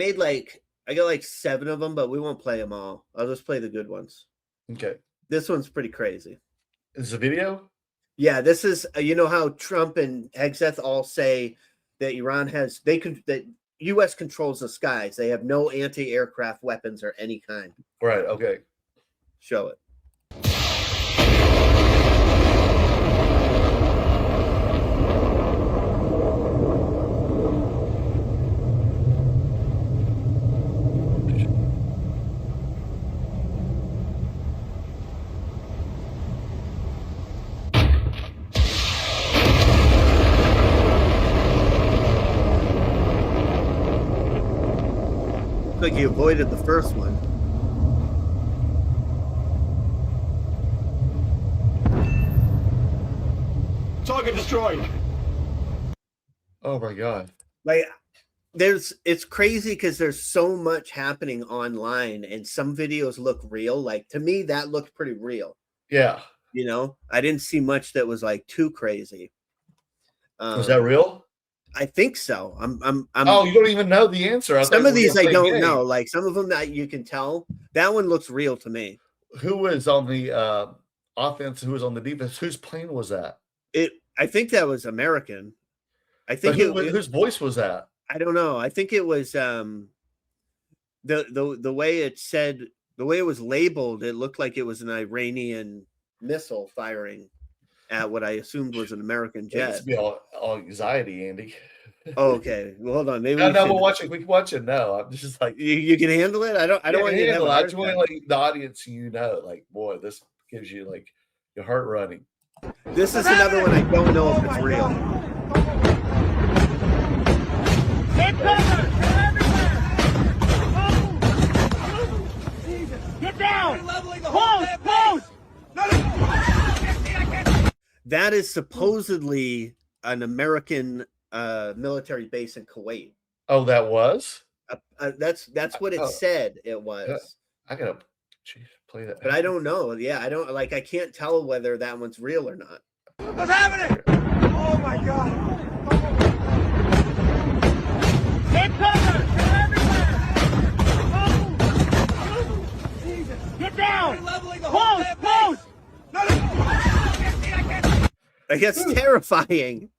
got 7 of them, but we won't play them all. I'll just play the good ones. Okay. This one's pretty crazy. Is this a video? Yeah, this is how Trump and Hegseth all say that that U.S. controls the skies. They have no anti-aircraft weapons or any kind. Right. Okay. Show it. Like you avoided the first one. Target destroyed. Oh my God. Like, it's crazy because there's so much happening online, and some videos look real. Like, to me, that looked pretty real. Yeah. I didn't see much that was like too crazy. Was that real? I think so. Oh, you don't even know the answer. Some of these I don't know. Like, some of them that you can tell. That one looks real to me. Who was on the offense? Who was on the defense? Whose plane was that? I think that was American. I think whose voice was that? I don't know. I think it was the way it said, the way it was labeled. It looked like it was an Iranian missile firing at what I assumed was an American jet. It's be all anxiety, Andy. Oh, okay. Well, hold on. Maybe we'll watch it. We can watch it. No, I'm just like, you can handle it. I don't want you to handle it. I just want like the audience, like, boy, this gives you like your heart running. This is another one I don't know if it's real. Get down! Close! That is supposedly an American military base in Kuwait. Oh, that was? That's what it said it was. I gotta play that. But I don't know. Yeah, I don't I can't tell whether that one's real or not. What's happening? Oh my God! Get cover! Everywhere! Jesus! Pose! Like, that's terrifying.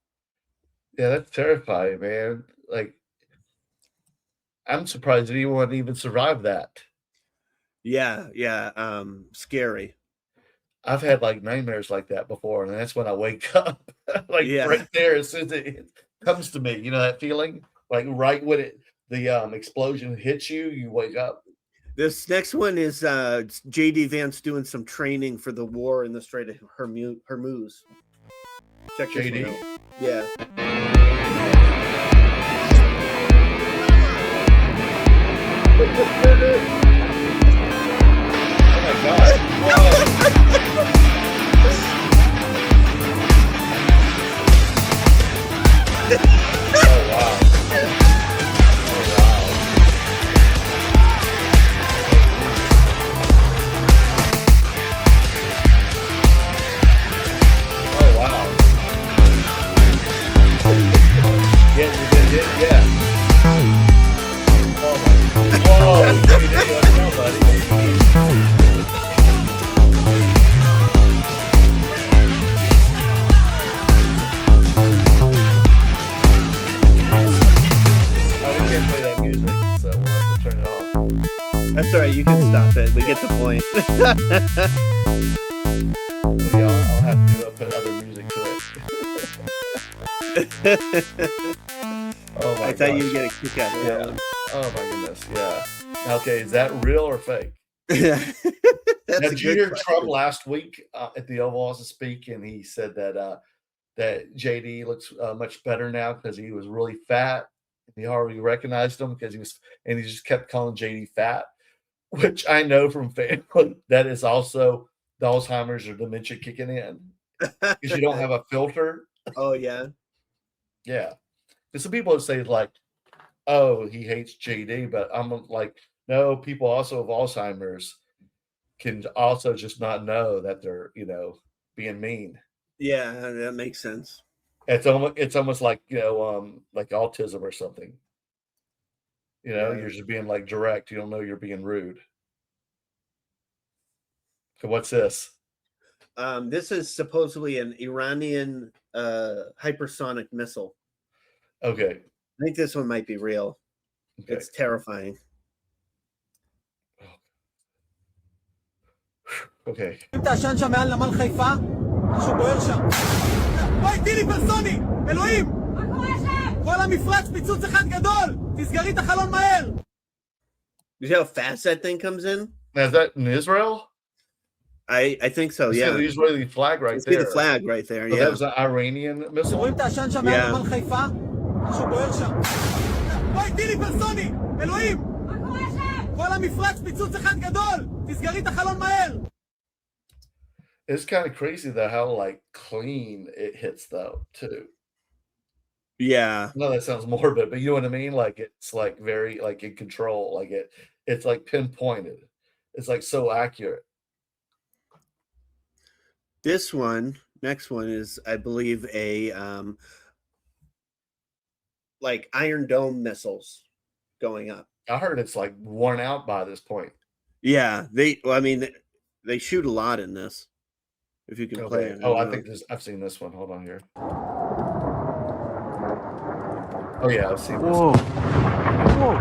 Yeah, that's terrifying, man. Like, I'm surprised anyone even survived that. Yeah, scary. I've had like nightmares like that before, and that's when I wake up, like Yeah. right there as soon as it comes to me. You know that feeling, like right when the explosion hits you, you wake up. This next one is JD Vance doing some training for the war in the Strait of Hormuz. Check this JD? one out. Yeah. Oh my god! Oh wow! Oh wow! Yeah, you did it. Yeah. Oh my! Whoa! You did it, no, buddy. Oh, we can't play that music, so we'll have to turn it off. That's all right. You can stop it. We get the point. Well, yeah, I'll have to put other music to it. Oh my I thought you'd gosh. get a kick out of that Yeah. Oh my goodness. Yeah. Okay, is that real or fake? one. That's Now, a did you good hear question. Trump last week at the Oval Office speak, and he said that that JD looks much better now because he was really fat. He already recognized him because he just kept calling JD fat, which I know from family that is also the Alzheimer's or dementia kicking in because you don't have a filter. Oh yeah. Yeah, there's some people that say like, "Oh, he hates JD," but I'm like, no. People also have Alzheimer's can also just not know that they're being mean. Yeah, that makes sense. It's almost like like autism or something. Yeah. You're just being like direct. You don't know you're being rude. So what's this? This is supposedly an Iranian hypersonic missile. Okay. I think this one might be real. Okay. It's terrifying. Okay. انت عشان שם מעל נמל חיפה? משהו בוער שם. בואי, טילי פרסוני! אלוהים! מה קורה שם? כל המפרץ פיצוץ אחד גדול! תסגרי את החלון מהר! You see how fast that thing comes in? Now, is that in Israel? I think so. I see Yeah. the Israeli flag right See there. the flag right there. So Yeah. that was an Iranian missile. רואים את העשן שם מעל נמל חיפה? משהו בוער שם. בואי, טילי פרסוני! אלוהים! מה קורה שם? כל המפרץ פיצוץ אחד גדול! תסגרי את החלון מהר! It's kind of crazy though how like clean it hits though too. Yeah. No, that sounds morbid, but you know what I mean? Like it's like very like in control. Like it's like pinpointed. It's like so accurate. This one, next one is, I believe, a like Iron Dome missiles going up. I heard it's like worn out by this point. Yeah, they shoot a lot in this. If you can play Okay. it. Oh, I don't think know. I've seen this one. Hold on here. Oh yeah, I've seen this. Whoa. Whoa.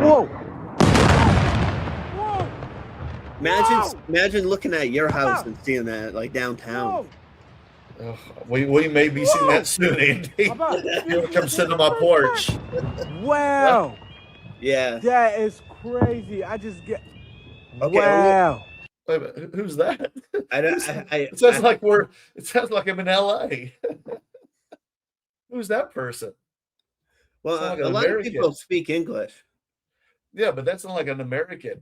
Whoa. Imagine looking at your house and seeing that like downtown. Oh, we may be seeing that soon, Andy. You come sit on my porch. Wow. Yeah. That is crazy. I just get. Okay, Wow. Wait a minute, who's that? It It sounds like I'm in LA. Who's that person? Well, Sounds like a an lot of American. people speak English. Yeah, but that's not like an American.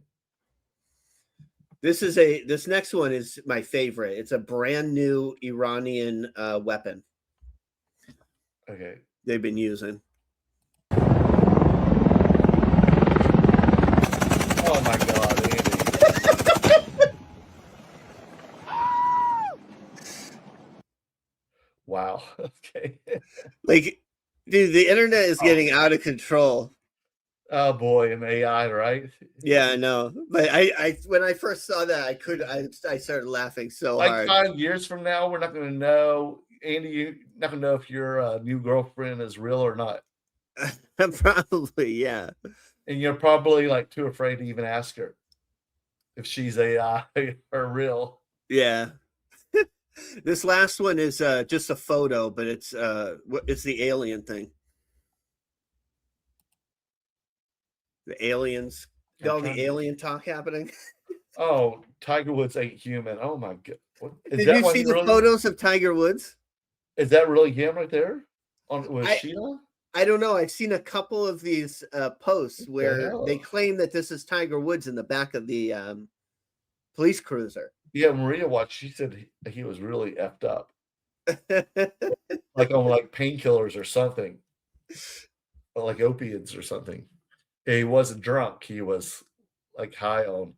This next one is my favorite. It's a brand new Iranian weapon Okay. they've been using. Oh my God, Andy. Wow. Okay. Like, dude, the internet is getting out of control. Oh boy, an AI, right? Yeah, I know. But I when I first saw that, I started laughing so Like hard. 5 years from now, we're not going to know, Andy. You're not going to know if your new girlfriend is real or not, Probably, yeah. and you're probably like too afraid to even ask her if she's AI or real. Yeah. This last one is just a photo, but it's the alien thing. The aliens, all the alien talk happening. Oh, Tiger Woods ain't human. Oh my god! Is Did that you why see he the really? photos of Tiger Woods? Is that really him right there? Was I- Sheila? I don't know. I've seen a couple of these posts where hell? they claim that this is Tiger Woods in the back of the police cruiser. Yeah, Maria watched. She said he was really effed up, like on like painkillers or something, or like opiates or something. He wasn't drunk. He was like high on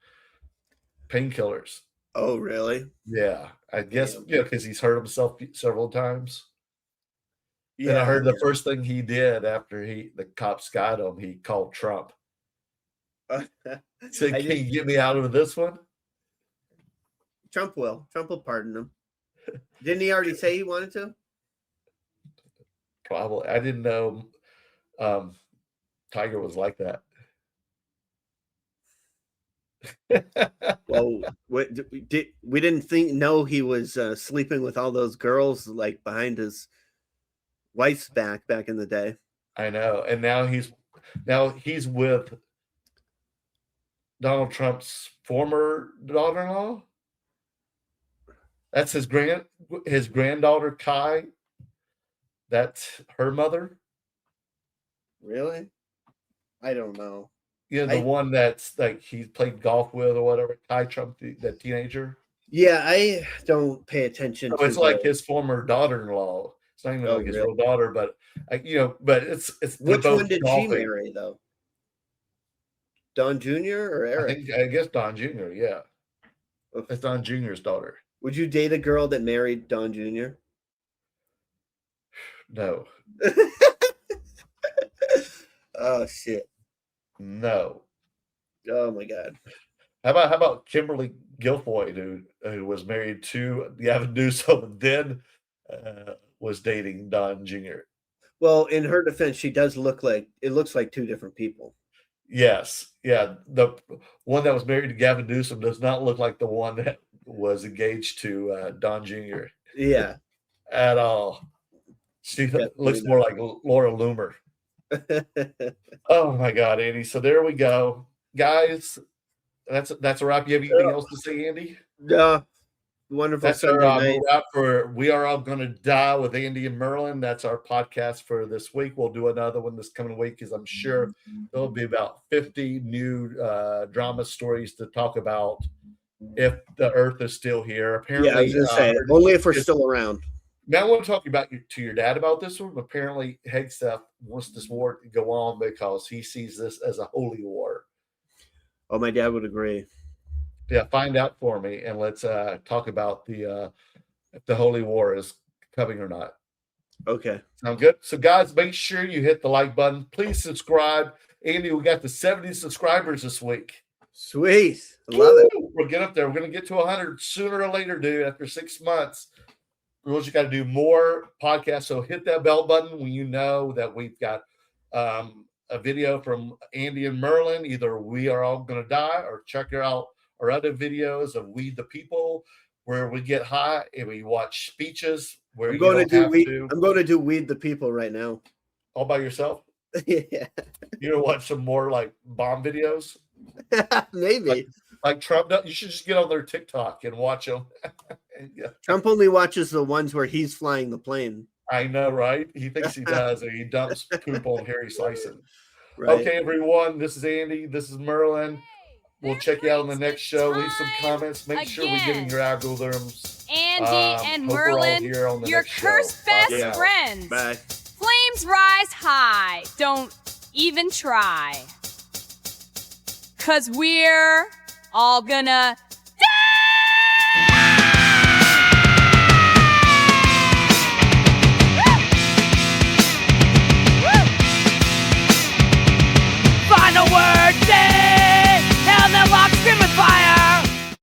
painkillers. Oh, really? Yeah, I guess Damn. because he's hurt himself several times. Yeah. And I heard the first thing he did after the cops got him, he called Trump. Said, I "Can you get me out of this one?" Trump will pardon him. Didn't he already say he wanted to? Probably. I didn't know Tiger was like that. Well, we didn't know he was sleeping with all those girls like behind his wife's back in the day. I know. And now he's with Donald Trump's former daughter-in-law. That's his granddaughter Kai. That's her mother. Really? I don't know. You know, the one that's like he played golf with or whatever, Kai Trump, that teenager. Yeah, I don't pay attention So it's like his former daughter-in-law. It's not even like his real daughter, but but it's which one did she marry though? Don Jr. or Eric? I guess Don Jr. Yeah, that's Don Jr.'s daughter. Would you date a girl that married Don Jr.? No. Oh shit. No. Oh my god. How about Kimberly Guilfoyle, who was married to Gavin Newsom and then was dating Don Jr. Well, in her defense, she does looks like two different people. Yes. Yeah. The one that was married to Gavin Newsom does not look like the one that was engaged to Don Jr. Yeah. At all. She looks more like Laura Loomer. Oh my God, Andy. So there we go. Guys, that's a wrap. You have anything else to say, Andy? No. Wonderful. That's our wrap for We Are All Gonna Die with Andy and Merlin. That's our podcast for this week. We'll do another one this coming week because I'm sure there'll be about 50 new drama stories to talk about if the Earth is still here. Apparently, I was gonna say only if we're still around. Now I want to talk to your dad about this one. Apparently, Hegseth wants this war to go on because he sees this as a holy war. Oh, my dad would agree. Yeah, find out for me, and let's talk about if the holy war is coming or not. Okay. Sound good? So, guys, make sure you hit the like button. Please subscribe. Andy, we got the 70 subscribers this week. Sweet. I love it. We'll get up there. We're going to get to 100 sooner or later, dude, after 6 months. Rules, you got to do more podcasts. So hit that bell button when you know that we've got a video from Andy and Merlin. Either We Are All Gonna Die or check out our other videos of We the People, where we get high and we watch speeches where I'm going to do Weed the People right now. All by yourself? Yeah. You gonna watch some more like bomb videos? Maybe. Like Trump, you should just get on their TikTok and watch them. Yeah. Trump only watches the ones where he's flying the plane. I know, right? He thinks he does, and he dumps poop on Harry Slicen. Right. Okay, everyone, this is Andy. This is Merlin. We'll check you out on the next show. Leave some comments. Make sure we get in your algorithms. Andy and Merlin, your cursed best friends. Bye. Flames rise high. Don't even try. 'Cause we're all gonna